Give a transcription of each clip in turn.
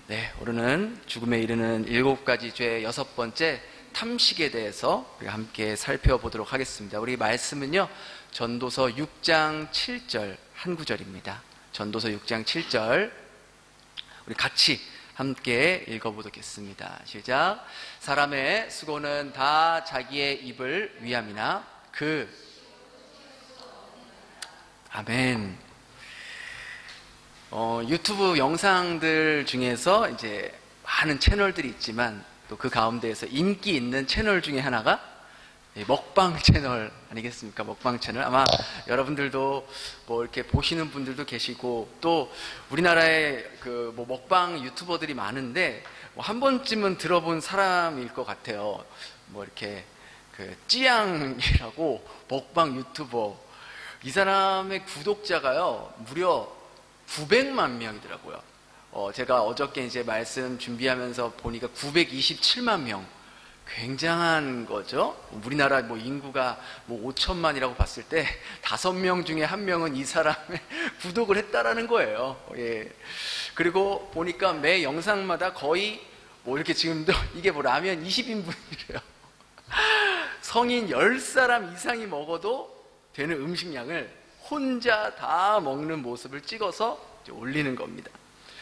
네, 오늘은 죽음에 이르는 7가지 죄의 6번째 탐식에 대해서 우리 함께 살펴보도록 하겠습니다. 우리 말씀은요, 전도서 6장 7절 한 구절입니다. 전도서 6장 7절 우리 같이 함께 읽어보겠습니다. 시작. 사람의 수고는 다 자기의 입을 위함이나 아멘. 유튜브 영상들 중에서 이제 많은 채널들이 있지만 또 그 가운데에서 인기 있는 채널 중에 하나가 먹방 채널 아니겠습니까? 먹방 채널. 아마 여러분들도 뭐 이렇게 보시는 분들도 계시고, 또 우리나라에 그 뭐 먹방 유튜버들이 많은데 뭐 한 번쯤은 들어본 사람일 것 같아요. 뭐 이렇게 그 찌양이라고 먹방 유튜버, 이 사람의 구독자가요 무려 900만 명이더라고요. 제가 어저께 이제 말씀 준비하면서 보니까 927만 명. 굉장한 거죠. 우리나라 뭐 인구가 뭐 5천만이라고 봤을 때 5명 중에 1명은 이 사람의 구독을 했다라는 거예요. 예. 그리고 보니까 매 영상마다 거의 뭐 이렇게 지금도 이게 뭐 라면 20인분이래요. 성인 10사람 이상이 먹어도 되는 음식량을 혼자 다 먹는 모습을 찍어서 올리는 겁니다.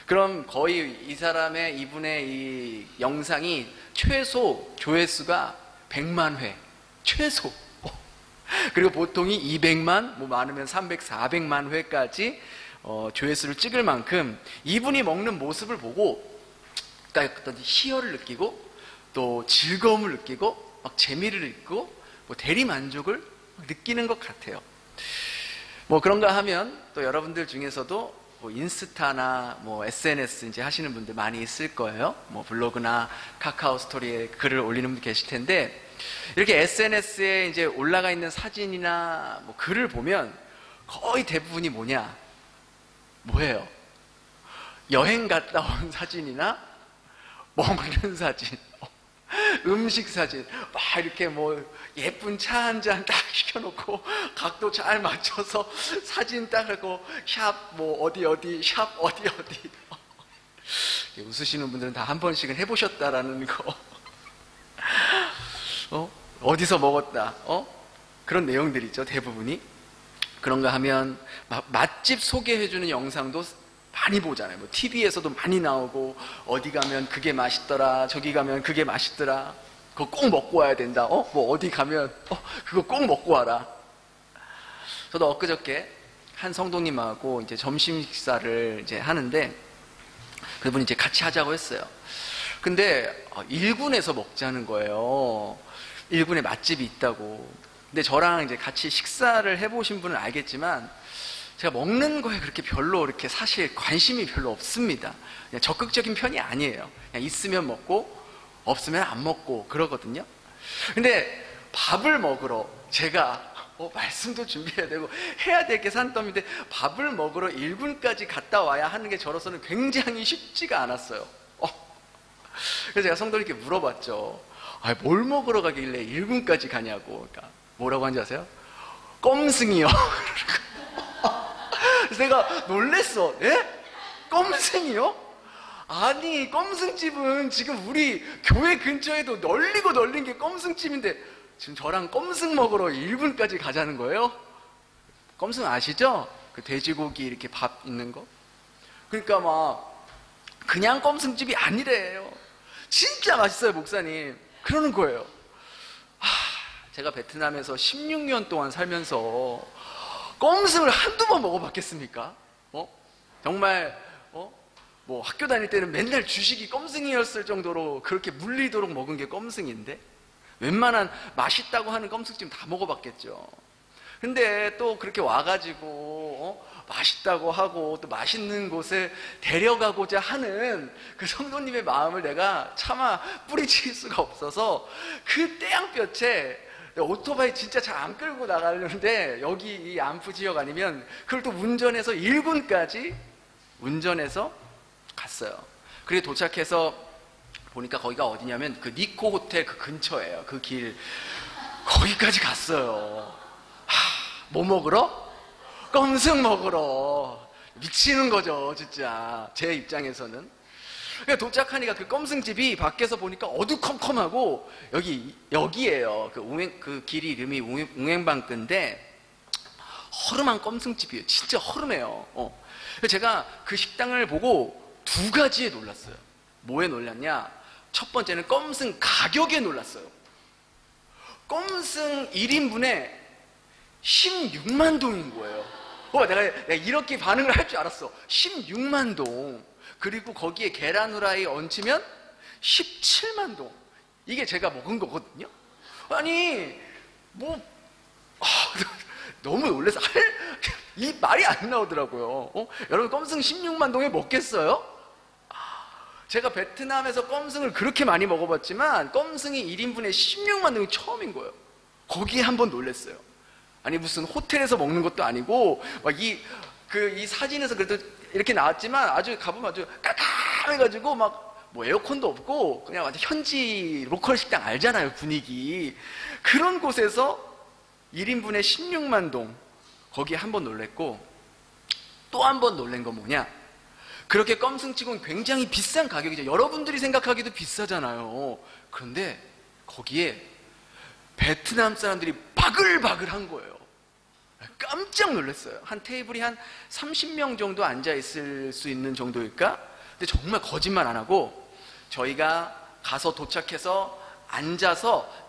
그럼 거의 이 사람의 이분의 이 영상이 최소 조회수가 100만 회 최소. 그리고 보통이 200만, 뭐 많으면 300, 400만 회까지 조회수를 찍을 만큼 이분이 먹는 모습을 보고 어떤 희열을 느끼고 또 즐거움을 느끼고 막 재미를 느끼고 뭐 대리 만족을 느끼는 것 같아요. 뭐 그런가 하면 또 여러분들 중에서도 뭐 인스타나 뭐 SNS 이제 하시는 분들 많이 있을 거예요. 뭐 블로그나 카카오 스토리에 글을 올리는 분들 계실 텐데, 이렇게 SNS에 이제 올라가 있는 사진이나 뭐 글을 보면 거의 대부분이 뭐예요? 여행 갔다 온 사진이나 먹는 사진, 음식 사진, 막 이렇게 뭐 예쁜 차 한 잔 딱 시켜놓고 각도 잘 맞춰서 사진 딱 하고 샵 뭐 어디 샵 어디 웃으시는 분들은 다 한 번씩은 해보셨다라는 거. 어디서 먹었다, 그런 내용들이죠, 대부분이. 그런가 하면 맛집 소개해주는 영상도 많이 보잖아요. 뭐 TV에서도 많이 나오고, 어디 가면 그게 맛있더라, 저기 가면 그게 맛있더라, 그거 꼭 먹고 와야 된다, 뭐 어디 가면 그거 꼭 먹고 와라. 저도 엊그저께 한 성도님하고 이제 점심 식사를 이제 하는데, 그분이 이제 같이 하자고 했어요. 근데 1군에서 먹자는 거예요. 1군에 맛집이 있다고. 근데 저랑 이제 같이 식사를 해보신 분은 알겠지만, 제가 먹는 거에 그렇게 별로 이렇게 사실 관심이 별로 없습니다. 그냥 적극적인 편이 아니에요. 그냥 있으면 먹고 없으면 안 먹고 그러거든요. 근데 밥을 먹으러 제가 말씀도 준비해야 되고 해야 될 게 산더미인데 밥을 먹으러 1군까지 갔다 와야 하는 게 저로서는 굉장히 쉽지가 않았어요. 그래서 제가 성도님께 물어봤죠. 뭘 먹으러 가길래 1군까지 가냐고. 그러니까 뭐라고 하는지 아세요? 껌승이요. 그래서 내가 놀랬어. 예? 껌승이요? 아니, 껌승집은 지금 우리 교회 근처에도 널리고 널린 게 껌승집인데 지금 저랑 껌승 먹으러 1군까지 가자는 거예요? 껌승 아시죠? 그 돼지고기 이렇게 밥 있는 거? 그러니까 막 그냥 껌승집이 아니래요. 진짜 맛있어요, 목사님. 그러는 거예요. 제가 베트남에서 16년 동안 살면서 껌승을 한두 번 먹어봤겠습니까? 정말 뭐 학교 다닐 때는 맨날 주식이 껌승이었을 정도로 그렇게 물리도록 먹은 게 껌승인데, 웬만한 맛있다고 하는 껌승집 다 먹어봤겠죠. 근데 또 그렇게 와가지고 맛있다고 하고 또 맛있는 곳에 데려가고자 하는 그 성도님의 마음을 내가 차마 뿌리칠 수가 없어서 그 때양볕에 오토바이 진짜 잘 안 끌고 나가려는데, 여기 이 안프 지역 아니면 그걸 또 운전해서 1군까지 운전해서 갔어요. 그리고 도착해서 보니까 거기가 어디냐면 그 니코 호텔 그 근처예요. 그 길 거기까지 갔어요. 뭐 먹으러? 껌승 먹으러. 미치는 거죠, 진짜 제 입장에서는. 그러니까 도착하니까 그 껌승집이 밖에서 보니까 어두컴컴하고 여기에요. 그 길이 이름이 웅행방근데 허름한 껌승집이에요. 진짜 허름해요. 그래서 제가 그 식당을 보고 두 가지에 놀랐어요. 뭐에 놀랐냐? 첫 번째는 껌승 가격에 놀랐어요. 껌승 1인분에 16만 동인 거예요. 내가 이렇게 반응을 할 줄 알았어. 16만 동. 그리고 거기에 계란 후라이 얹히면 17만 동. 이게 제가 먹은 거거든요. 아니 너무 놀라서 이 말이 안 나오더라고요. 여러분 껌승 16만 동에 먹겠어요? 제가 베트남에서 껌승을 그렇게 많이 먹어봤지만 껌승이 1인분에 16만 동이 처음인 거예요. 거기에 한번 놀랐어요. 아니 무슨 호텔에서 먹는 것도 아니고 이 사진에서 그래도 이렇게 나왔지만 아주 가보면 아주 깜깜해가지고 뭐 에어컨도 없고 그냥 완전 현지 로컬 식당 알잖아요, 분위기. 그런 곳에서 1인분에 16만 동, 거기에 한 번 놀랬고, 또 한 번 놀란 건 뭐냐? 그렇게 껌승치고는 굉장히 비싼 가격이죠. 여러분들이 생각하기도 비싸잖아요. 그런데 거기에 베트남 사람들이 바글바글한 거예요. 깜짝 놀랐어요. 한 테이블이 한 30명 정도 앉아있을 수 있는 정도일까? 근데 정말 거짓말 안 하고 저희가 가서 도착해서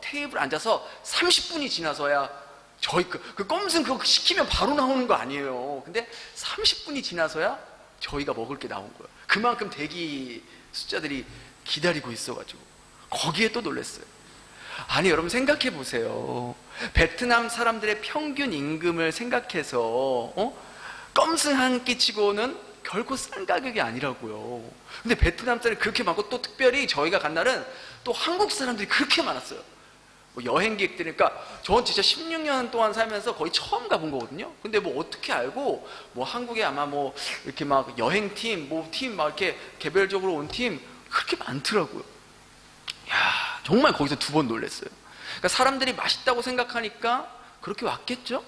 테이블 앉아서 30분이 지나서야 저희 그 껌승 그거 시키면 바로 나오는 거 아니에요. 근데 30분이 지나서야 저희가 먹을 게 나온 거예요. 그만큼 대기 숫자들이 기다리고 있어가지고 거기에 또 놀랐어요. 아니 여러분 생각해 보세요. 베트남 사람들의 평균 임금을 생각해서 껌승 한 끼 치고는 결코 싼 가격이 아니라고요. 근데 베트남 사람이 그렇게 많고 또 특별히 저희가 간 날은 또 한국 사람들이 그렇게 많았어요. 여행객들이니까 전 진짜 16년 동안 살면서 거의 처음 가본 거거든요. 근데 어떻게 알고 한국에 아마 이렇게 막 여행팀 팀 막 이렇게 개별적으로 온 팀 그렇게 많더라고요. 야, 정말 거기서 두 번 놀랐어요. 그러니까 사람들이 맛있다고 생각하니까 그렇게 왔겠죠?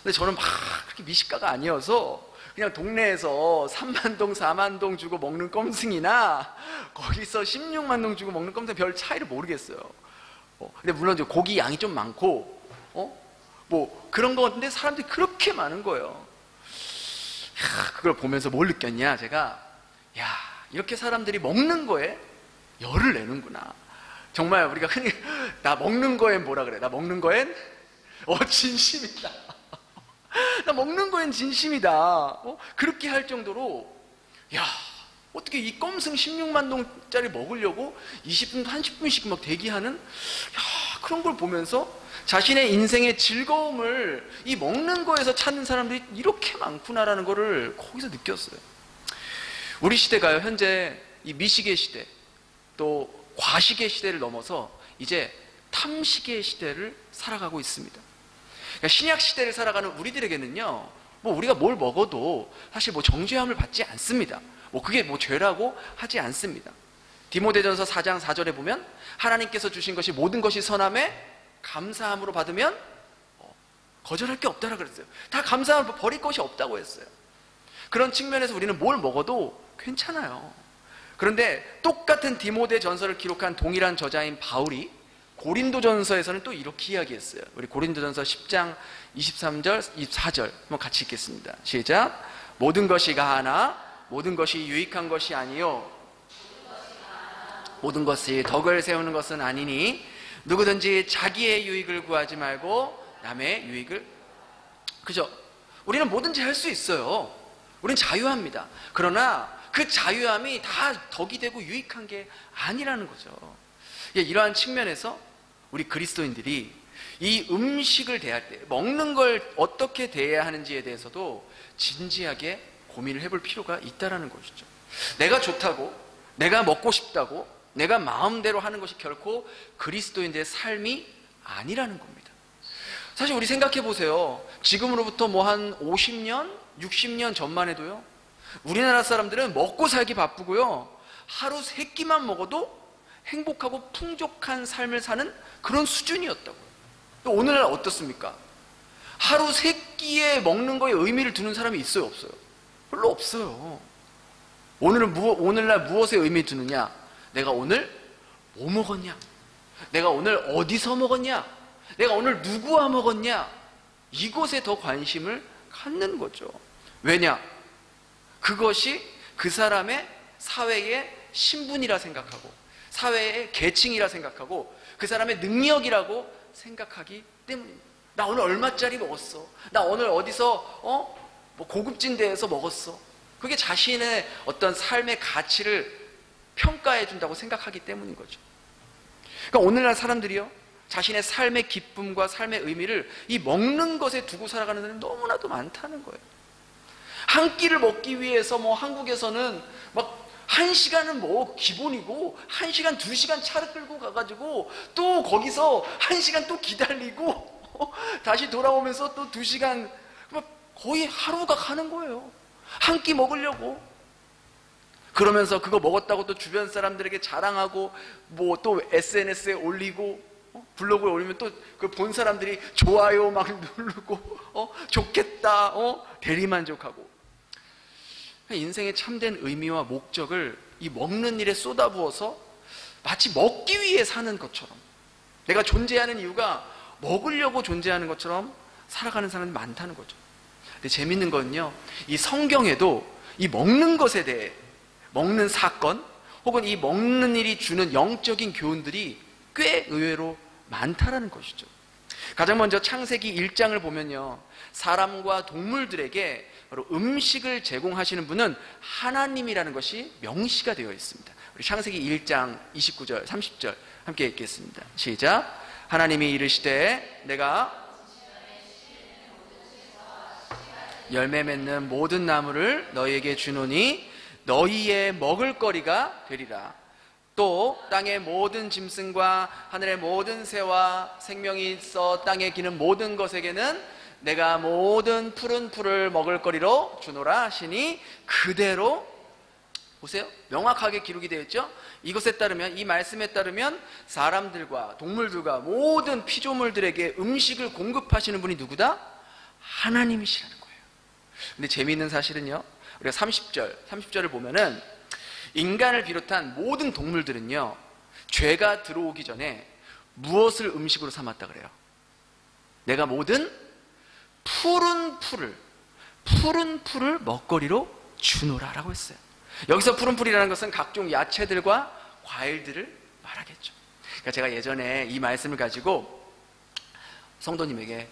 근데 저는 막 그렇게 미식가가 아니어서 그냥 동네에서 3만 동, 4만 동 주고 먹는 껌승이나 거기서 16만 동 주고 먹는 껌승 별 차이를 모르겠어요. 근데 물론 고기 양이 좀 많고, 그런 건데 사람들이 그렇게 많은 거예요. 그걸 보면서 뭘 느꼈냐, 제가. 이렇게 사람들이 먹는 거에 열을 내는구나. 정말 우리가 흔히, 나 먹는 거엔 뭐라 그래? 나 먹는 거엔, 진심이다. 나 먹는 거엔 진심이다. 그렇게 할 정도로, 어떻게 이 껌승 16만 동짜리 먹으려고 20분, 30분씩 막 대기하는, 그런 걸 보면서 자신의 인생의 즐거움을 이 먹는 거에서 찾는 사람들이 이렇게 많구나라는 거를 거기서 느꼈어요. 우리 시대가요, 현재 이 미식의 시대, 또 과식의 시대를 넘어서 이제 탐식의 시대를 살아가고 있습니다. 그러니까 신약 시대를 살아가는 우리들에게는요, 우리가 뭘 먹어도 사실 정죄함을 받지 않습니다. 그게 죄라고 하지 않습니다. 디모데전서 4장 4절에 보면 하나님께서 주신 것이 모든 것이 선함에 감사함으로 받으면 거절할 게 없다라고 그랬어요. 다 감사함으로 버릴 것이 없다고 했어요. 그런 측면에서 우리는 뭘 먹어도 괜찮아요. 그런데 똑같은 디모데전서를 기록한 동일한 저자인 바울이 고린도전서에서는 또 이렇게 이야기했어요. 우리 고린도전서 10장 23절, 24절 한번 같이 읽겠습니다. 시작. 모든 것이 가하나 모든 것이 유익한 것이 아니요 모든 것이 덕을 세우는 것은 아니니 누구든지 자기의 유익을 구하지 말고 남의 유익을. 그죠? 우리는 뭐든지 할 수 있어요. 우리는 자유합니다. 그러나 그 자유함이 다 덕이 되고 유익한 게 아니라는 거죠. 이러한 측면에서 우리 그리스도인들이 이 음식을 대할 때 먹는 걸 어떻게 대해야 하는지에 대해서도 진지하게 고민을 해볼 필요가 있다는 것이죠. 내가 좋다고, 내가 먹고 싶다고, 내가 마음대로 하는 것이 결코 그리스도인들의 삶이 아니라는 겁니다. 사실 우리 생각해 보세요. 지금으로부터 한 50년, 60년 전만 해도요, 우리나라 사람들은 먹고 살기 바쁘고요, 하루 3끼만 먹어도 행복하고 풍족한 삶을 사는 그런 수준이었다고요. 오늘날 어떻습니까? 하루 3끼에 먹는 거에 의미를 두는 사람이 있어요, 없어요? 별로 없어요. 오늘날 무엇에 의미 두느냐? 내가 오늘 뭐 먹었냐? 내가 오늘 어디서 먹었냐? 내가 오늘 누구와 먹었냐? 이것에 더 관심을 갖는 거죠. 왜냐? 그것이 그 사람의 사회의 신분이라 생각하고, 사회의 계층이라 생각하고, 그 사람의 능력이라고 생각하기 때문입니다. 나 오늘 얼마짜리 먹었어? 나 오늘 어디서 뭐 고급진 데에서 먹었어? 그게 자신의 어떤 삶의 가치를 평가해 준다고 생각하기 때문인 거죠. 그러니까 오늘날 사람들이요, 자신의 삶의 기쁨과 삶의 의미를 이 먹는 것에 두고 살아가는 사람이 너무나도 많다는 거예요. 한 끼를 먹기 위해서 뭐 한국에서는 막 1시간은 뭐 기본이고 1시간, 2시간 차를 끌고 가가지고 또 거기서 1시간 또 기다리고 다시 돌아오면서 또 2시간, 거의 하루가 가는 거예요. 한 끼 먹으려고. 그러면서 그거 먹었다고 또 주변 사람들에게 자랑하고, 뭐 또 SNS에 올리고, 블로그에 올리면 또 그 본 사람들이 좋아요 막 누르고, 좋겠다, 대리만족하고. 인생의 참된 의미와 목적을 이 먹는 일에 쏟아부어서 마치 먹기 위해 사는 것처럼, 내가 존재하는 이유가 먹으려고 존재하는 것처럼 살아가는 사람이 많다는 거죠. 근데 재밌는 건요, 이 성경에도 이 먹는 것에 대해, 먹는 사건 혹은 이 먹는 일이 주는 영적인 교훈들이 꽤 의외로 많다라는 것이죠. 가장 먼저 창세기 1장을 보면요, 사람과 동물들에게 바로 음식을 제공하시는 분은 하나님이라는 것이 명시가 되어 있습니다. 우리 창세기 1장 29절 30절 함께 읽겠습니다. 시작. 하나님이 이르시되 내가 열매 맺는 모든 나무를 너희에게 주노니 너희의 먹을 거리가 되리라. 또 땅의 모든 짐승과 하늘의 모든 새와 생명이 있어 땅에 기는 모든 것에게는 내가 모든 푸른 풀을 먹을 거리로 주노라 하시니, 그대로, 보세요, 명확하게 기록이 되어 있죠. 이것에 따르면, 이 말씀에 따르면 사람들과 동물들과 모든 피조물들에게 음식을 공급하시는 분이 누구다? 하나님이시라는 거예요. 근데 재미있는 사실은요, 우리가 30절을 보면은 인간을 비롯한 모든 동물들은요, 죄가 들어오기 전에 무엇을 음식으로 삼았다 그래요? 내가 모든 푸른 풀을 먹거리로 주노라라고 했어요. 여기서 푸른 풀이라는 것은 각종 야채들과 과일들을 말하겠죠. 그러니까 제가 예전에 이 말씀을 가지고 성도님에게,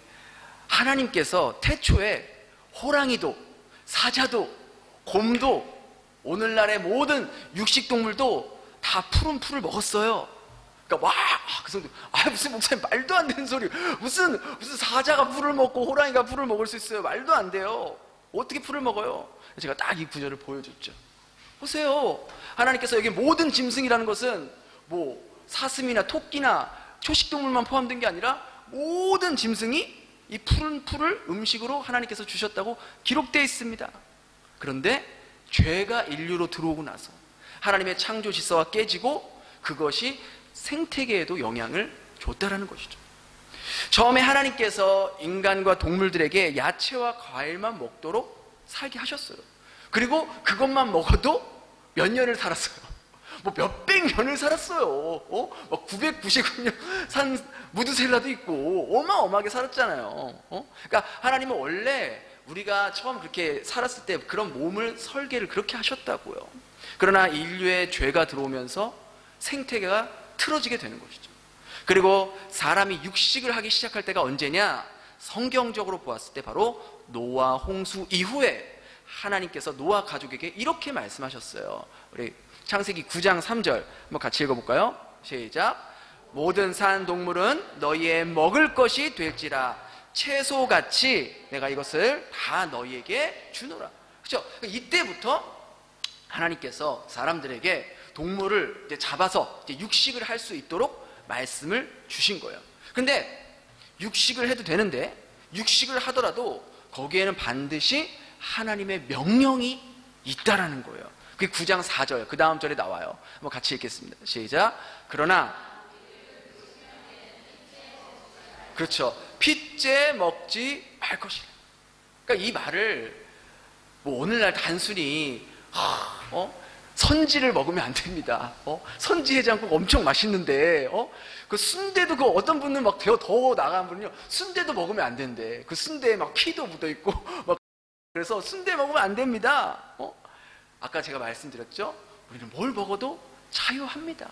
하나님께서 태초에 호랑이도 사자도 곰도 오늘날의 모든 육식동물도 다 푸른 풀을 먹었어요. 그러니까 그 성도, 무슨 목사님 말도 안 되는 소리, 무슨 사자가 풀을 먹고 호랑이가 풀을 먹을 수 있어요? 말도 안 돼요. 어떻게 풀을 먹어요? 제가 딱 이 구절을 보여줬죠. 보세요, 하나님께서 여기 모든 짐승이라는 것은 뭐 사슴이나 토끼나 초식동물만 포함된 게 아니라 모든 짐승이 이 푸른 풀을 음식으로 하나님께서 주셨다고 기록되어 있습니다. 그런데 죄가 인류로 들어오고 나서 하나님의 창조 질서가 깨지고 그것이 생태계에도 영향을 줬다라는 것이죠. 처음에 하나님께서 인간과 동물들에게 야채와 과일만 먹도록 살게 하셨어요. 그리고 그것만 먹어도 몇 년을 살았어요. 뭐 몇백 년을 살았어요. 막 999년 산 무드셀라도 있고 어마어마하게 살았잖아요. 그러니까 하나님은 원래 우리가 처음 그렇게 살았을 때 그런 몸을 설계를 그렇게 하셨다고요. 그러나 인류의 죄가 들어오면서 생태계가 틀어지게 되는 것이죠. 그리고 사람이 육식을 하기 시작할 때가 언제냐? 성경적으로 보았을 때 바로 노아 홍수 이후에 하나님께서 노아 가족에게 이렇게 말씀하셨어요. 우리 창세기 9장 3절 한번 같이 읽어볼까요? 시작. 모든 산 동물은 너희의 먹을 것이 될지라 채소같이 내가 이것을 다 너희에게 주노라. 그렇죠? 이때부터 하나님께서 사람들에게 동물을 이제 잡아서 이제 육식을 할 수 있도록 말씀을 주신 거예요. 근데 육식을 해도 되는데, 육식을 하더라도 거기에는 반드시 하나님의 명령이 있다라는 거예요. 그게 9장 4절, 그 다음 절에 나와요. 한번 같이 읽겠습니다. 시작. 그러나, 그렇죠, 핏째 먹지 말 것이라. 그러니까 이 말을 뭐 오늘날 단순히 선지를 먹으면 안 됩니다. 선지 해장국 엄청 맛있는데, 그 순대도 그 어떤 분은 막 더 나간 분은요, 순대도 먹으면 안 된대. 그 순대에 막 피도 묻어 있고, 막 그래서 순대 먹으면 안 됩니다. 아까 제가 말씀드렸죠? 우리는 뭘 먹어도 자유합니다.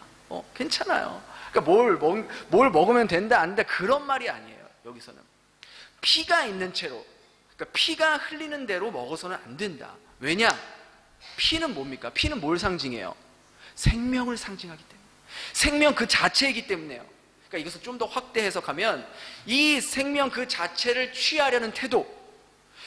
괜찮아요. 그러니까 뭘 먹으면 된다, 안 된다, 그런 말이 아니에요. 여기서는. 피가 있는 채로, 그러니까 피가 흘리는 대로 먹어서는 안 된다. 왜냐? 피는 뭡니까? 피는 뭘 상징해요? 생명을 상징하기 때문에. 생명 그 자체이기 때문에요. 그러니까 이것을 좀 더 확대 해석하면 이 생명 그 자체를 취하려는 태도.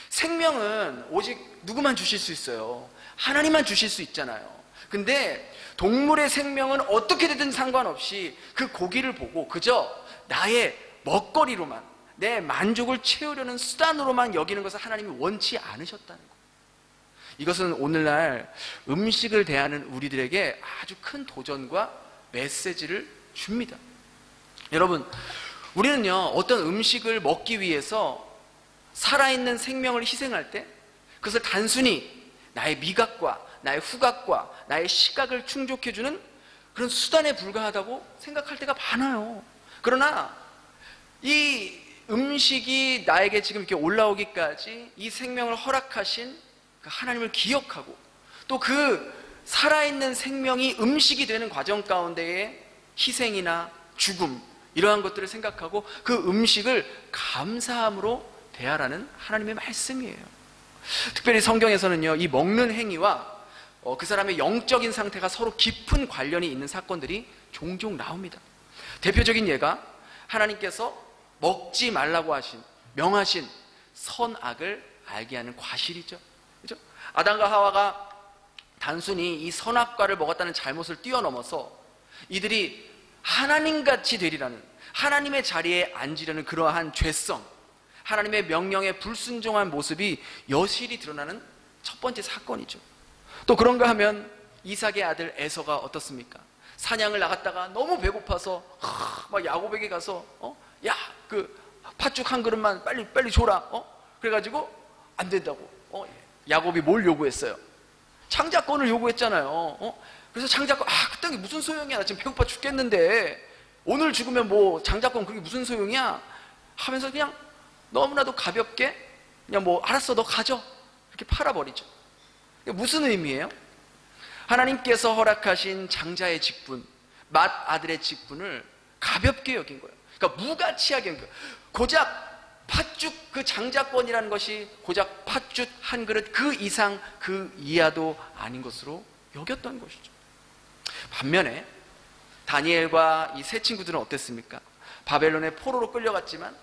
생명은 오직 누구만 주실 수 있어요? 하나님만 주실 수 있잖아요. 근데 동물의 생명은 어떻게 되든 상관없이 그 고기를 보고 그저 나의 먹거리로만, 내 만족을 채우려는 수단으로만 여기는 것을 하나님이 원치 않으셨다는 거예요. 이것은 오늘날 음식을 대하는 우리들에게 아주 큰 도전과 메시지를 줍니다. 여러분, 우리는요, 어떤 음식을 먹기 위해서 살아있는 생명을 희생할 때 그것을 단순히 나의 미각과 나의 후각과 나의 시각을 충족해주는 그런 수단에 불과하다고 생각할 때가 많아요. 그러나 이 음식이 나에게 지금 이렇게 올라오기까지 이 생명을 허락하신 하나님을 기억하고 또 그 살아있는 생명이 음식이 되는 과정 가운데에 희생이나 죽음, 이러한 것들을 생각하고 그 음식을 감사함으로 대하라는 하나님의 말씀이에요. 특별히 성경에서는요, 이 먹는 행위와 그 사람의 영적인 상태가 서로 깊은 관련이 있는 사건들이 종종 나옵니다. 대표적인 예가 하나님께서 먹지 말라고 명하신 선악을 알게 하는 과실이죠. 그죠? 아담과 하와가 단순히 이 선악과를 먹었다는 잘못을 뛰어넘어서 이들이 하나님같이 되리라는, 하나님의 자리에 앉으려는 그러한 죄성, 하나님의 명령에 불순종한 모습이 여실히 드러나는 첫 번째 사건이죠. 또 그런가 하면 이삭의 아들 에서가 어떻습니까? 사냥을 나갔다가 너무 배고파서 막 야곱에게 가서 야, 그 팥죽 한 그릇만 빨리 줘라. 그래가지고 안 된다고. 야곱이 뭘 요구했어요? 창자권을 요구했잖아요. 그래서 창자권, 그딴 게 무슨 소용이야? 나 지금 배고파 죽겠는데 오늘 죽으면 뭐 장자권 그게 무슨 소용이야? 하면서 그냥 너무나도 가볍게 그냥 뭐 알았어, 너 가져, 이렇게 팔아버리죠. 무슨 의미예요? 하나님께서 허락하신 장자의 직분, 맏아들의 직분을 가볍게 여긴 거예요. 그러니까 무가치하게 여긴 거예요. 고작 팥죽 그 장자권이라는 것이 고작 팥죽 한 그릇 그 이상 그 이하도 아닌 것으로 여겼던 것이죠. 반면에 다니엘과 이 세 친구들은 어땠습니까? 바벨론의 포로로 끌려갔지만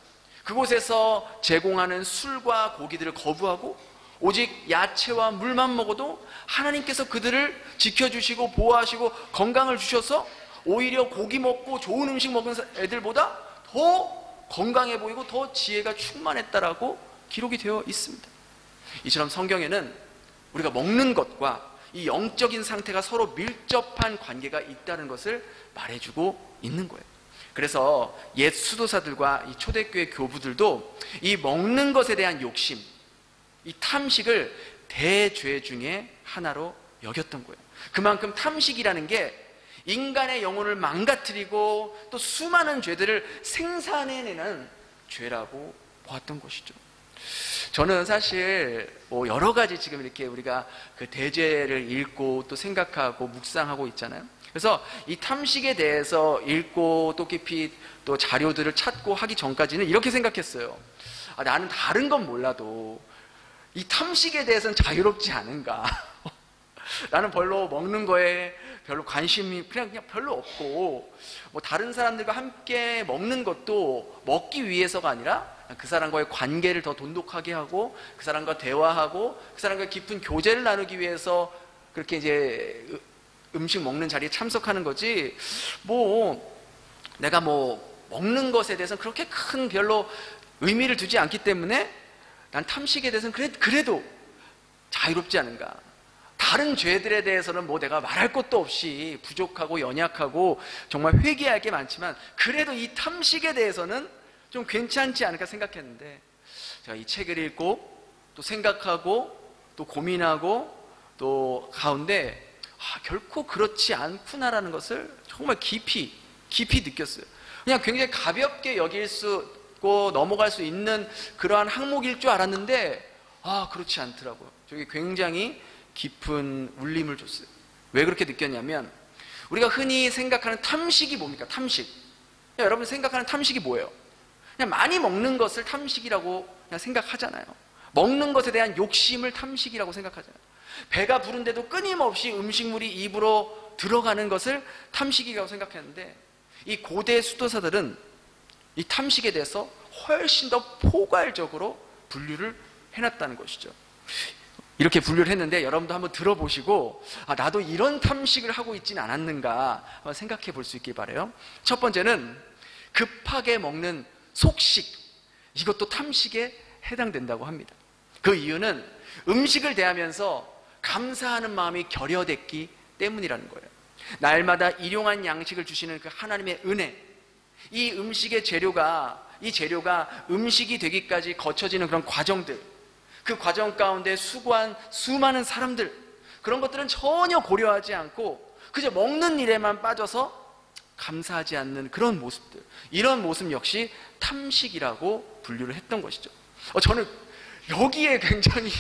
그곳에서 제공하는 술과 고기들을 거부하고 오직 야채와 물만 먹어도 하나님께서 그들을 지켜주시고 보호하시고 건강을 주셔서 오히려 고기 먹고 좋은 음식 먹은 애들보다 더 건강해 보이고 더 지혜가 충만했다라고 기록이 되어 있습니다. 이처럼 성경에는 우리가 먹는 것과 이 영적인 상태가 서로 밀접한 관계가 있다는 것을 말해주고 있는 거예요. 그래서 옛 수도사들과 이 초대교회 교부들도 이 먹는 것에 대한 욕심, 이 탐식을 대죄 중에 하나로 여겼던 거예요. 그만큼 탐식이라는 게 인간의 영혼을 망가뜨리고 또 수많은 죄들을 생산해내는 죄라고 보았던 것이죠. 저는 사실 뭐 여러 가지 지금 이렇게 우리가 그 대죄를 읽고 또 생각하고 묵상하고 있잖아요. 그래서 이 탐식에 대해서 읽고 또 깊이 또 자료들을 찾고 하기 전까지는 이렇게 생각했어요. 나는 다른 건 몰라도 이 탐식에 대해서는 자유롭지 않은가. 나는 별로 먹는 거에 별로 관심이 그냥 별로 없고, 뭐 다른 사람들과 함께 먹는 것도 먹기 위해서가 아니라 그 사람과의 관계를 더 돈독하게 하고 그 사람과 대화하고 그 사람과 깊은 교제를 나누기 위해서 그렇게 이제 음식 먹는 자리에 참석하는 거지, 뭐 내가 뭐 먹는 것에 대해서는 그렇게 큰 별로 의미를 두지 않기 때문에 난 탐식에 대해서는 그래도 자유롭지 않은가. 다른 죄들에 대해서는 뭐 내가 말할 것도 없이 부족하고 연약하고 정말 회개할 게 많지만 그래도 이 탐식에 대해서는 좀 괜찮지 않을까 생각했는데, 제가 이 책을 읽고 또 생각하고 또 고민하고 또 가운데 결코 그렇지 않구나라는 것을 정말 깊이 느꼈어요. 그냥 굉장히 가볍게 여길 수 있고 넘어갈 수 있는 그러한 항목일 줄 알았는데 그렇지 않더라고요. 저게 굉장히 깊은 울림을 줬어요. 왜 그렇게 느꼈냐면 우리가 흔히 생각하는 탐식이 뭡니까? 탐식. 여러분 생각하는 탐식이 뭐예요? 그냥 많이 먹는 것을 탐식이라고 그냥 생각하잖아요. 먹는 것에 대한 욕심을 탐식이라고 생각하잖아요. 배가 부른데도 끊임없이 음식물이 입으로 들어가는 것을 탐식이라고 생각했는데 이 고대 수도사들은 이 탐식에 대해서 훨씬 더 포괄적으로 분류를 해놨다는 것이죠. 이렇게 분류를 했는데 여러분도 한번 들어보시고 나도 이런 탐식을 하고 있지는 않았는가 한번 생각해 볼 수 있길 바라요. 첫 번째는 급하게 먹는 속식, 이것도 탐식에 해당된다고 합니다. 그 이유는 음식을 대하면서 감사하는 마음이 결여됐기 때문이라는 거예요. 날마다 일용한 양식을 주시는 그 하나님의 은혜, 이 음식의 재료가 음식이 되기까지 거쳐지는 그런 과정들, 그 과정 가운데 수고한 수많은 사람들, 그런 것들은 전혀 고려하지 않고 그저 먹는 일에만 빠져서 감사하지 않는 그런 모습들, 이런 모습 역시 탐식이라고 분류를 했던 것이죠. 저는 여기에 굉장히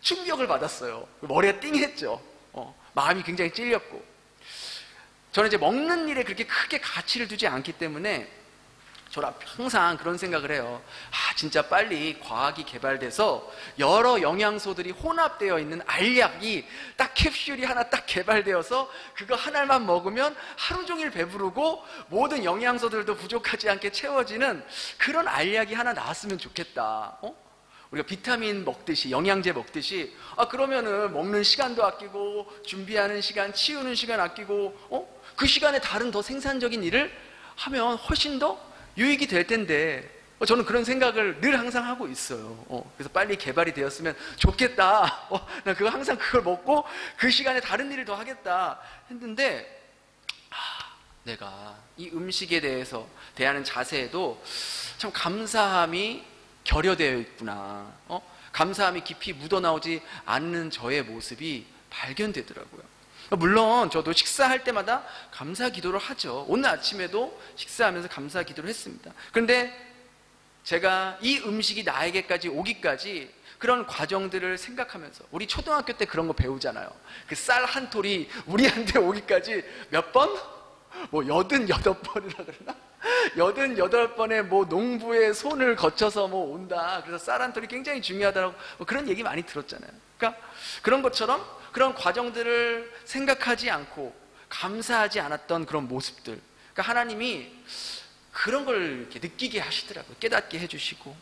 충격을 받았어요. 머리가 띵했죠. 마음이 굉장히 찔렸고, 저는 이제 먹는 일에 그렇게 크게 가치를 두지 않기 때문에 저는 항상 그런 생각을 해요. 진짜 빨리 과학이 개발돼서 여러 영양소들이 혼합되어 있는 알약이 딱 캡슐이 하나 딱 개발되어서 그거 하나만 먹으면 하루 종일 배부르고 모든 영양소들도 부족하지 않게 채워지는 그런 알약이 하나 나왔으면 좋겠다. 우리가 비타민 먹듯이, 영양제 먹듯이, 그러면은 먹는 시간도 아끼고 준비하는 시간, 치우는 시간 아끼고 그 시간에 다른 더 생산적인 일을 하면 훨씬 더 유익이 될 텐데, 저는 그런 생각을 늘 항상 하고 있어요. 그래서 빨리 개발이 되었으면 좋겠다. 나 그거 항상 그걸 먹고 그 시간에 다른 일을 더 하겠다 했는데, 내가 이 음식에 대해서 대하는 자세에도 참 감사함이 결여되어 있구나. 감사함이 깊이 묻어나오지 않는 저의 모습이 발견되더라고요. 물론 저도 식사할 때마다 감사 기도를 하죠. 오늘 아침에도 식사하면서 감사 기도를 했습니다. 그런데 제가 이 음식이 나에게까지 오기까지 그런 과정들을 생각하면서, 우리 초등학교 때 그런 거 배우잖아요. 그 쌀 한 톨이 우리한테 오기까지 몇 번? 88번이라 그러나? 88번의 농부의 손을 거쳐서 온다. 그래서 쌀 한 톨이 굉장히 중요하다고 그런 얘기 많이 들었잖아요. 그러니까 그런 것처럼 그런 과정들을 생각하지 않고 감사하지 않았던 그런 모습들, 그러니까 하나님이 그런 걸 이렇게 느끼게 하시더라고요. 깨닫게 해주시고.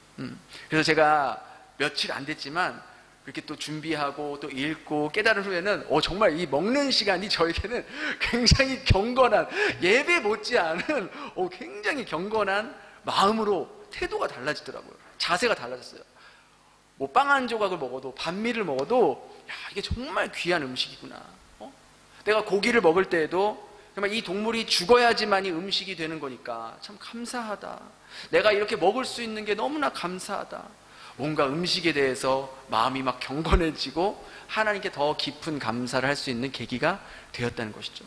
그래서 제가 며칠 안 됐지만 그렇게 또 준비하고 또 읽고 깨달은 후에는 정말 이 먹는 시간이 저에게는 굉장히 경건한, 예배 못지않은 굉장히 경건한 마음으로 태도가 달라지더라고요. 자세가 달라졌어요. 빵 한 조각을 먹어도, 반미를 먹어도 이게 정말 귀한 음식이구나. 내가 고기를 먹을 때에도 정말 이 동물이 죽어야지만이 음식이 되는 거니까 참 감사하다. 내가 이렇게 먹을 수 있는 게 너무나 감사하다. 뭔가 음식에 대해서 마음이 막 경건해지고 하나님께 더 깊은 감사를 할 수 있는 계기가 되었다는 것이죠.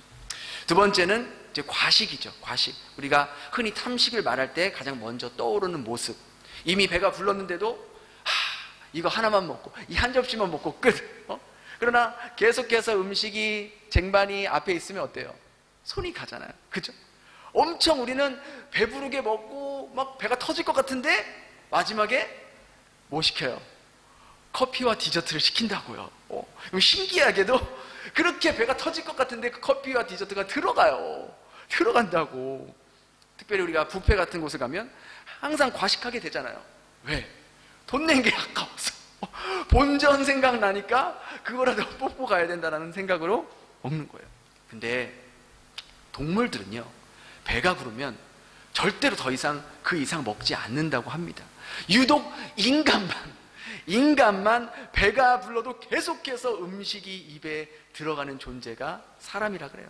두 번째는 이제 과식이죠. 과식. 우리가 흔히 탐식을 말할 때 가장 먼저 떠오르는 모습. 이미 배가 불렀는데도 이거 하나만 먹고, 이 한 접시만 먹고 끝. 그러나 계속해서 음식이 쟁반이 앞에 있으면 어때요? 손이 가잖아요. 그죠? 엄청 우리는 배부르게 먹고 막 배가 터질 것 같은데 마지막에 뭐 시켜요? 커피와 디저트를 시킨다고요. 신기하게도 그렇게 배가 터질 것 같은데 그 커피와 디저트가 들어간다고. 특별히 우리가 뷔페 같은 곳에 가면 항상 과식하게 되잖아요. 왜? 돈 낸 게 아까워서. 본전 생각나니까 그거라도 뽑고 가야 된다는 생각으로 먹는 거예요. 근데 동물들은요, 배가 부르면 절대로 더 이상 그 이상 먹지 않는다고 합니다. 유독 인간만 배가 불러도 계속해서 음식이 입에 들어가는 존재가 사람이라 그래요.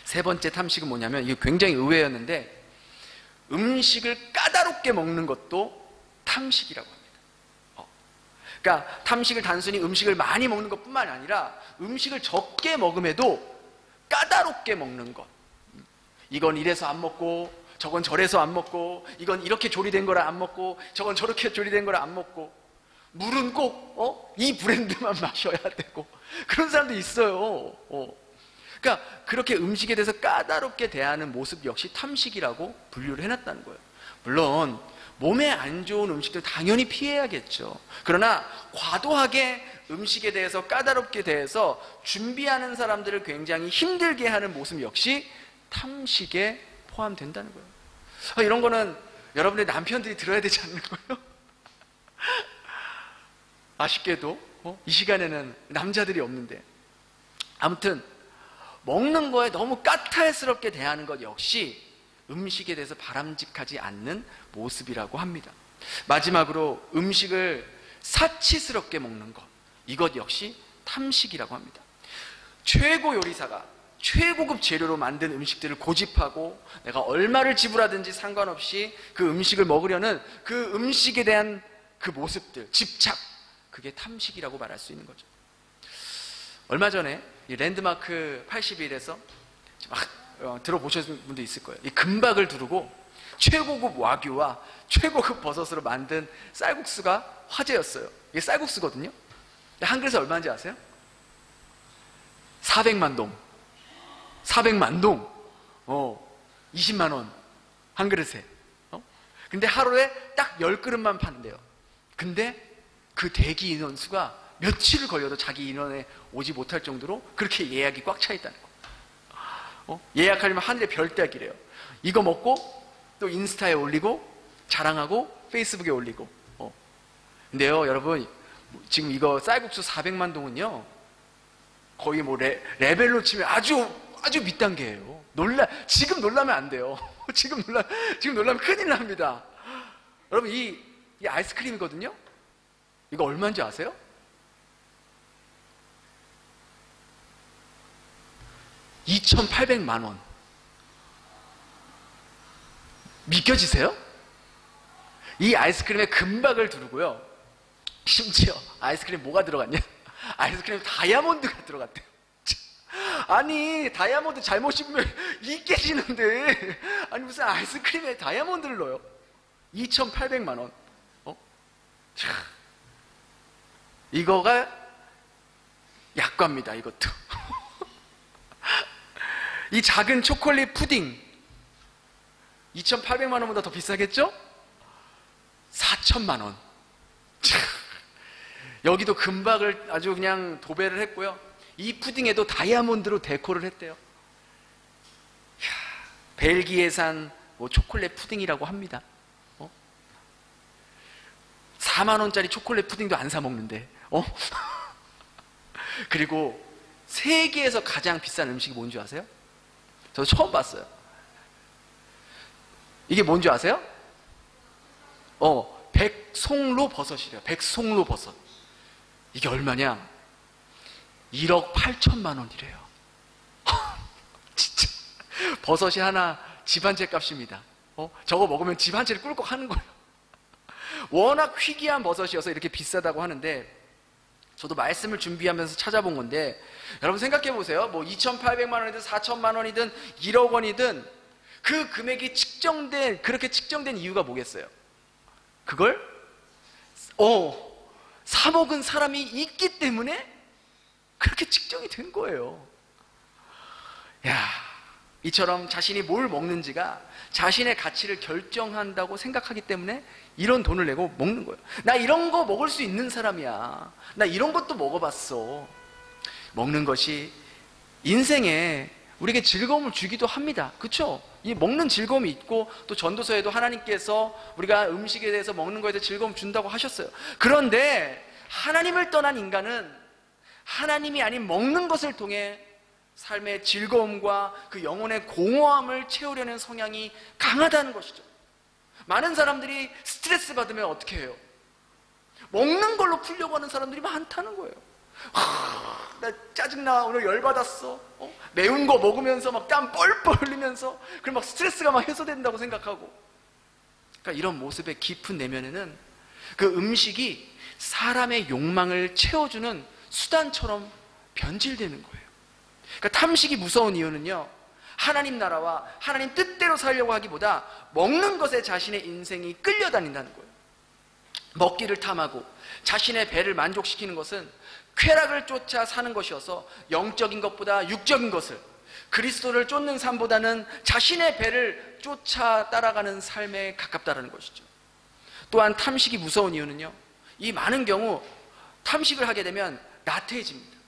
세 번째 탐식은 뭐냐면, 이게 굉장히 의외였는데, 음식을 까다롭게 먹는 것도 탐식이라고 합니다. 그러니까 탐식을 단순히 음식을 많이 먹는 것뿐만 아니라 음식을 적게 먹음에도 까다롭게 먹는 것. 이건 이래서 안 먹고 저건 저래서 안 먹고 이건 이렇게 조리된 거라 안 먹고 저건 저렇게 조리된 거라 안 먹고 물은 꼭 이 브랜드만 마셔야 되고 그런 사람도 있어요. 그러니까 그렇게 음식에 대해서 까다롭게 대하는 모습 역시 탐식이라고 분류를 해놨다는 거예요. 물론 몸에 안 좋은 음식들 당연히 피해야겠죠. 그러나 과도하게 음식에 대해서 까다롭게 대해서 준비하는 사람들을 굉장히 힘들게 하는 모습 역시 탐식에 포함된다는 거예요. 이런 거는 여러분의 남편들이 들어야 되지 않는 거예요? 아쉽게도 이 시간에는 남자들이 없는데, 아무튼 먹는 거에 너무 까탈스럽게 대하는 것 역시 음식에 대해서 바람직하지 않는 모습이라고 합니다. 마지막으로 음식을 사치스럽게 먹는 것, 이것 역시 탐식이라고 합니다. 최고 요리사가 최고급 재료로 만든 음식들을 고집하고 내가 얼마를 지불하든지 상관없이 그 음식을 먹으려는 그 음식에 대한 그 모습들, 집착, 그게 탐식이라고 말할 수 있는 거죠. 얼마 전에 이 랜드마크 81에서 막 들어보셨던 분도 있을 거예요. 이 금박을 두르고 최고급 와규와 최고급 버섯으로 만든 쌀국수가 화제였어요. 이게 쌀국수거든요. 한 그릇에 얼마인지 아세요? 400만 동. 400만 동. 20만 원. 한 그릇에. 근데 하루에 딱 10그릇만 파는데요. 근데 그 대기 인원수가 며칠을 걸려도 자기 인원에 오지 못할 정도로 그렇게 예약이 꽉 차 있다는 거. 예약하려면 하늘의 별 따기래요. 이거 먹고 또 인스타에 올리고 자랑하고 페이스북에 올리고. 근데요, 여러분, 지금 이거 쌀국수 400만 동은요, 거의 뭐 레벨로 치면 아주 밑단계예요. 지금 놀라면 안 돼요. 지금 놀라면 큰일 납니다. 여러분, 이 아이스크림이거든요? 이거 얼마인지 아세요? 2,800만 원. 믿겨지세요? 이 아이스크림에 금박을 두르고요. 심지어 아이스크림 뭐가 들어갔냐? 아이스크림에 다이아몬드가 들어갔대요. 아니, 다이아몬드 잘못 씹으면 이 깨지는데, 아니 무슨 아이스크림에 다이아몬드를 넣어요? 2,800만 원. 이거가 약과입니다, 이것도. 이 작은 초콜릿 푸딩 2,800만 원보다 더 비싸겠죠? 4,000만 원. 여기도 금박을 아주 그냥 도배를 했고요. 이 푸딩에도 다이아몬드로 데코를 했대요. 벨기에산 초콜릿 푸딩이라고 합니다. 4만 원짜리 초콜릿 푸딩도 안 사 먹는데. 그리고 세계에서 가장 비싼 음식이 뭔지 아세요? 저도 처음 봤어요. 이게 뭔지 아세요? 백송로 버섯이래요. 백송로 버섯. 이게 얼마냐? 1억 8천만 원이래요. 진짜 버섯이 하나 집 한 채 값입니다. 저거 먹으면 집 한 채를 꿀꺽 하는 거예요. 워낙 희귀한 버섯이어서 이렇게 비싸다고 하는데, 저도 말씀을 준비하면서 찾아본 건데, 여러분 생각해 보세요. 뭐 2,800만 원이든 4천만 원이든 1억 원이든 그 금액이 그렇게 측정된 이유가 뭐겠어요? 그걸 사 먹은 사람이 있기 때문에 그렇게 측정이 된 거예요. 이처럼 자신이 뭘 먹는지가 자신의 가치를 결정한다고 생각하기 때문에 이런 돈을 내고 먹는 거예요. 나 이런 거 먹을 수 있는 사람이야. 나 이런 것도 먹어봤어. 먹는 것이 인생에 우리에게 즐거움을 주기도 합니다. 그렇죠? 이 먹는 즐거움이 있고, 또 전도서에도 하나님께서 우리가 음식에 대해서 먹는 것에 대해서 즐거움 준다고 하셨어요. 그런데 하나님을 떠난 인간은 하나님이 아닌 먹는 것을 통해 삶의 즐거움과 그 영혼의 공허함을 채우려는 성향이 강하다는 것이죠. 많은 사람들이 스트레스 받으면 어떻게 해요? 먹는 걸로 풀려고 하는 사람들이 많다는 거예요. 나 짜증나, 오늘 열받았어. 매운 거 먹으면서 막 땀 뻘뻘 흘리면서, 그럼 막 스트레스가 막 해소된다고 생각하고. 그러니까 이런 모습의 깊은 내면에는 그 음식이 사람의 욕망을 채워주는 수단처럼 변질되는 거예요. 그러니까 탐식이 무서운 이유는요, 하나님 나라와 하나님 뜻대로 살려고 하기보다 먹는 것에 자신의 인생이 끌려다닌다는 거예요. 먹기를 탐하고 자신의 배를 만족시키는 것은 쾌락을 쫓아 사는 것이어서 영적인 것보다 육적인 것을, 그리스도를 쫓는 삶보다는 자신의 배를 쫓아 따라가는 삶에 가깝다는 것이죠. 또한 탐식이 무서운 이유는요, 이 많은 경우 탐식을 하게 되면 나태해집니다.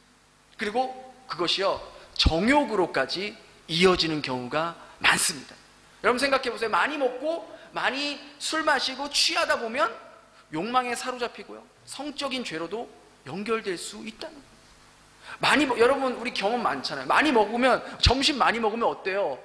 그리고 그것이요, 정욕으로까지 이어지는 경우가 많습니다. 여러분 생각해 보세요. 많이 먹고 많이 술 마시고 취하다 보면 욕망에 사로잡히고요, 성적인 죄로도 연결될 수 있다는 거예요. 여러분 우리 경험 많잖아요. 많이 먹으면, 점심 많이 먹으면 어때요?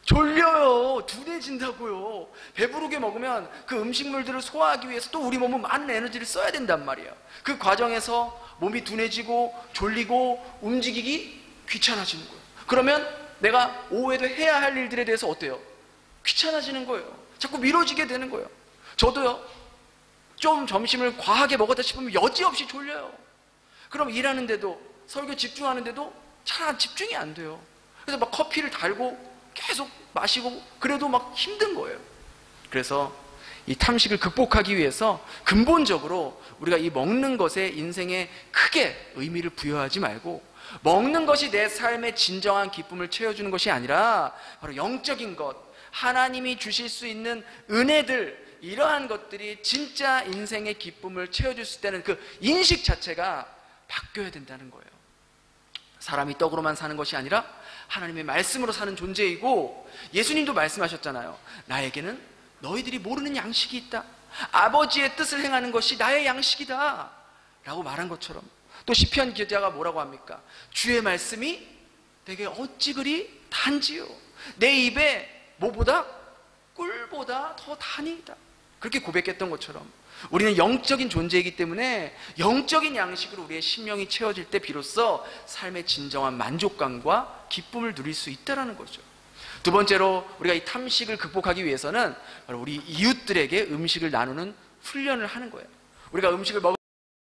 졸려요. 둔해진다고요. 배부르게 먹으면 그 음식물들을 소화하기 위해서 또 우리 몸은 많은 에너지를 써야 된단 말이에요. 그 과정에서 몸이 둔해지고 졸리고 움직이기 귀찮아지는 거예요. 그러면 내가 오후에도 해야 할 일들에 대해서 어때요? 귀찮아지는 거예요. 자꾸 미뤄지게 되는 거예요. 저도요, 좀 점심을 과하게 먹었다 싶으면 여지없이 졸려요. 그럼 일하는데도, 설교 집중하는데도 잘 집중이 안 돼요. 그래서 막 커피를 달고 계속 마시고 그래도 막 힘든 거예요. 그래서 이 탐식을 극복하기 위해서 근본적으로 우리가 이 먹는 것에 인생에 크게 의미를 부여하지 말고, 먹는 것이 내 삶의 진정한 기쁨을 채워주는 것이 아니라 바로 영적인 것, 하나님이 주실 수 있는 은혜들, 이러한 것들이 진짜 인생의 기쁨을 채워줄 수 있다는 그 인식 자체가 바뀌어야 된다는 거예요. 사람이 떡으로만 사는 것이 아니라 하나님의 말씀으로 사는 존재이고, 예수님도 말씀하셨잖아요. 나에게는 너희들이 모르는 양식이 있다. 아버지의 뜻을 행하는 것이 나의 양식이다 라고 말한 것처럼, 또 시편 기자가 뭐라고 합니까? 주의 말씀이 내게 어찌 그리 단지요, 내 입에 뭐보다? 꿀보다 더 단이다. 그렇게 고백했던 것처럼 우리는 영적인 존재이기 때문에 영적인 양식으로 우리의 심령이 채워질 때 비로소 삶의 진정한 만족감과 기쁨을 누릴 수 있다는 거죠. 두 번째로 우리가 이 탐식을 극복하기 위해서는 바로 우리 이웃들에게 음식을 나누는 훈련을 하는 거예요. 우리가 음식을 먹을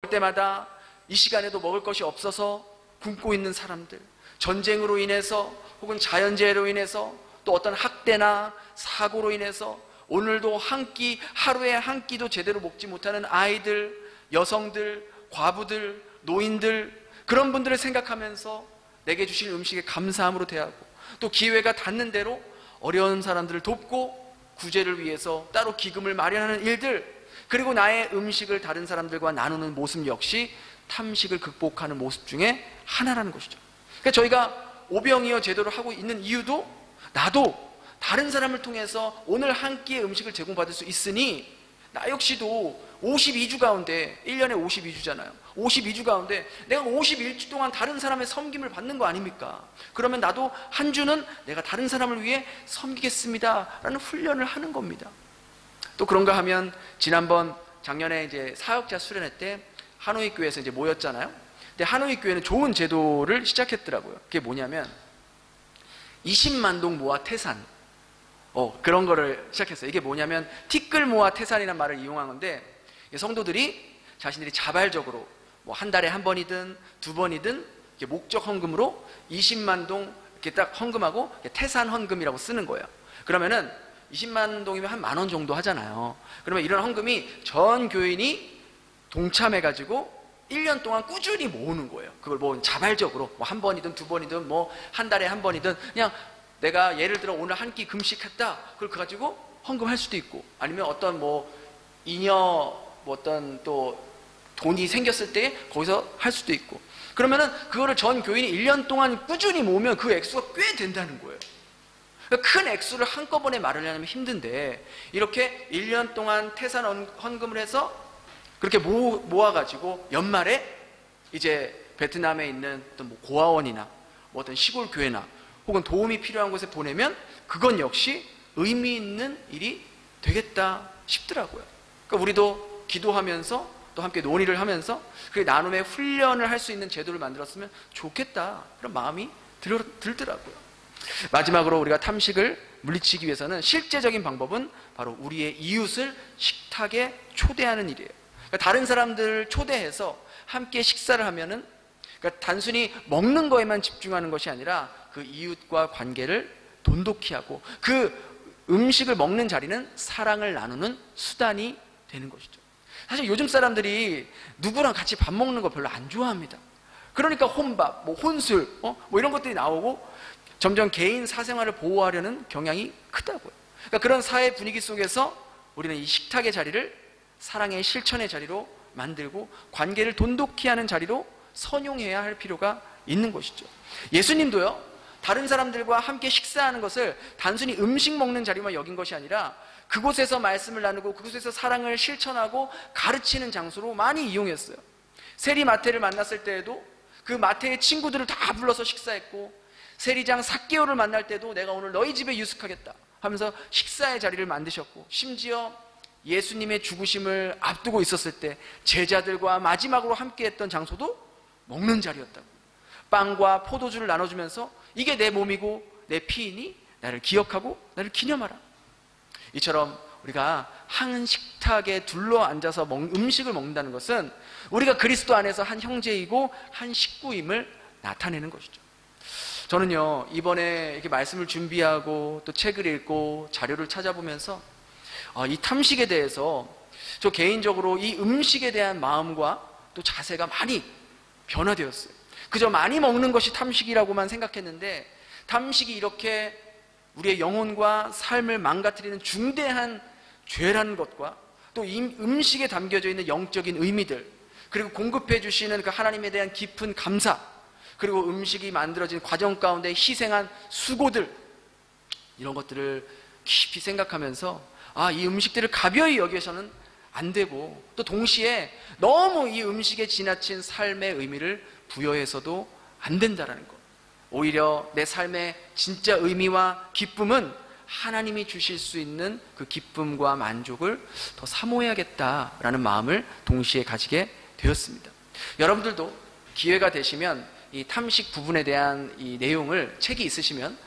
때마다 이 시간에도 먹을 것이 없어서 굶고 있는 사람들, 전쟁으로 인해서 혹은 자연재해로 인해서 또 어떤 학대나 사고로 인해서 오늘도 한 끼, 하루에 한 끼도 제대로 먹지 못하는 아이들, 여성들, 과부들, 노인들, 그런 분들을 생각하면서 내게 주신 음식에 감사함으로 대하고, 또 기회가 닿는 대로 어려운 사람들을 돕고 구제를 위해서 따로 기금을 마련하는 일들, 그리고 나의 음식을 다른 사람들과 나누는 모습 역시 탐식을 극복하는 모습 중에 하나라는 것이죠. 그러니까 저희가 오병이어 제도를 하고 있는 이유도, 나도 다른 사람을 통해서 오늘 한 끼의 음식을 제공받을 수 있으니 나 역시도 52주 가운데, 1년에 52주잖아요. 52주 가운데 내가 51주 동안 다른 사람의 섬김을 받는 거 아닙니까? 그러면 나도 한 주는 내가 다른 사람을 위해 섬기겠습니다 라는 훈련을 하는 겁니다. 또 그런가 하면 지난번 작년에 이제 사역자 수련회 때 하노이 교회에서 이제 모였잖아요. 근데 하노이 교회는 좋은 제도를 시작했더라고요. 그게 뭐냐면 20만 동 모아 태산, 그런 거를 시작했어요. 이게 뭐냐면 티끌 모아 태산이라는 말을 이용한 건데, 성도들이 자신들이 자발적으로 뭐 한 달에 한 번이든 두 번이든 목적 헌금으로 20만 동 이렇게 딱 헌금하고 태산 헌금이라고 쓰는 거예요. 그러면은 20만 동이면 한 10,000원 정도 하잖아요. 그러면 이런 헌금이 전 교인이 동참해가지고 1년 동안 꾸준히 모으는 거예요. 그걸 뭐 자발적으로 뭐 한 번이든 두 번이든 뭐 한 달에 한 번이든, 그냥 내가 예를 들어 오늘 한 끼 금식했다, 그걸 가지고 헌금할 수도 있고, 아니면 어떤 뭐 잉여 뭐 어떤 또 돈이 생겼을 때 거기서 할 수도 있고, 그러면은 그거를 전 교인이 1년 동안 꾸준히 모으면 그 액수가 꽤 된다는 거예요. 그러니까 큰 액수를 한꺼번에 마련하려면 힘든데, 이렇게 1년 동안 태산 헌금을 해서 그렇게 모아가지고 연말에 이제 베트남에 있는 어떤 뭐 고아원이나 뭐 어떤 시골 교회나 혹은 도움이 필요한 곳에 보내면 그건 역시 의미 있는 일이 되겠다 싶더라고요. 그러니까 우리도 기도하면서 또 함께 논의를 하면서 그 나눔의 훈련을 할 수 있는 제도를 만들었으면 좋겠다, 그런 마음이 들더라고요. 마지막으로 우리가 탐식을 물리치기 위해서는 실제적인 방법은 바로 우리의 이웃을 식탁에 초대하는 일이에요. 그러니까 다른 사람들을 초대해서 함께 식사를 하면은, 그러니까 단순히 먹는 거에만 집중하는 것이 아니라 그 이웃과 관계를 돈독히 하고, 그 음식을 먹는 자리는 사랑을 나누는 수단이 되는 것이죠. 사실 요즘 사람들이 누구랑 같이 밥 먹는 거 별로 안 좋아합니다. 그러니까 혼밥, 뭐 혼술, 뭐 이런 것들이 나오고 점점 개인 사생활을 보호하려는 경향이 크다고요. 그러니까 그런 사회 분위기 속에서 우리는 이 식탁의 자리를 사랑의 실천의 자리로 만들고 관계를 돈독히 하는 자리로 선용해야 할 필요가 있는 것이죠. 예수님도요, 다른 사람들과 함께 식사하는 것을 단순히 음식 먹는 자리만 여긴 것이 아니라 그곳에서 말씀을 나누고 그곳에서 사랑을 실천하고 가르치는 장소로 많이 이용했어요. 세리 마태를 만났을 때에도 그 마태의 친구들을 다 불러서 식사했고, 세리장 삭개오를 만날 때도 내가 오늘 너희 집에 유숙하겠다 하면서 식사의 자리를 만드셨고, 심지어 예수님의 죽으심을 앞두고 있었을 때 제자들과 마지막으로 함께했던 장소도 먹는 자리였다고. 빵과 포도주를 나눠주면서 이게 내 몸이고 내 피이니 나를 기억하고 나를 기념하라. 이처럼 우리가 한 식탁에 둘러앉아서 음식을 먹는다는 것은 우리가 그리스도 안에서 한 형제이고 한 식구임을 나타내는 것이죠. 저는요, 이번에 이렇게 말씀을 준비하고 또 책을 읽고 자료를 찾아보면서 이 탐식에 대해서 저 개인적으로 이 음식에 대한 마음과 또 자세가 많이 변화되었어요. 그저 많이 먹는 것이 탐식이라고만 생각했는데, 탐식이 이렇게 우리의 영혼과 삶을 망가뜨리는 중대한 죄라는 것과 또 이 음식에 담겨져 있는 영적인 의미들, 그리고 공급해 주시는 그 하나님에 대한 깊은 감사, 그리고 음식이 만들어진 과정 가운데 희생한 수고들, 이런 것들을 깊이 생각하면서 이 음식들을 가벼이 여겨서는 안 되고, 또 동시에 너무 이 음식에 지나친 삶의 의미를 부여해서도 안 된다라는 것. 오히려 내 삶의 진짜 의미와 기쁨은 하나님이 주실 수 있는 그 기쁨과 만족을 더 사모해야겠다라는 마음을 동시에 가지게 되었습니다. 여러분들도 기회가 되시면 이 탐식 부분에 대한 이 내용을, 책이 있으시면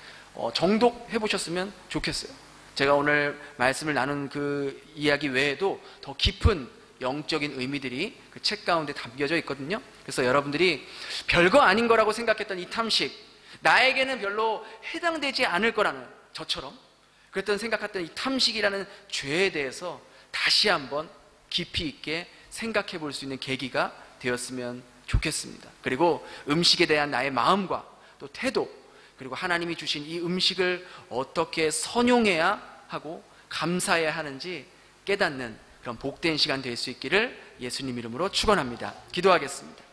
정독해 보셨으면 좋겠어요. 제가 오늘 말씀을 나눈 그 이야기 외에도 더 깊은 영적인 의미들이 그 책 가운데 담겨져 있거든요. 그래서 여러분들이 별거 아닌 거라고 생각했던 이 탐식, 나에게는 별로 해당되지 않을 거라는, 저처럼 그랬던 생각했던 이 탐식이라는 죄에 대해서 다시 한번 깊이 있게 생각해 볼 수 있는 계기가 되었으면 좋겠습니다. 그리고 음식에 대한 나의 마음과 또 태도, 그리고 하나님이 주신 이 음식을 어떻게 선용해야 하고 감사해야 하는지 깨닫는 그런 복된 시간 될 수 있기를 예수님 이름으로 축원합니다. 기도하겠습니다.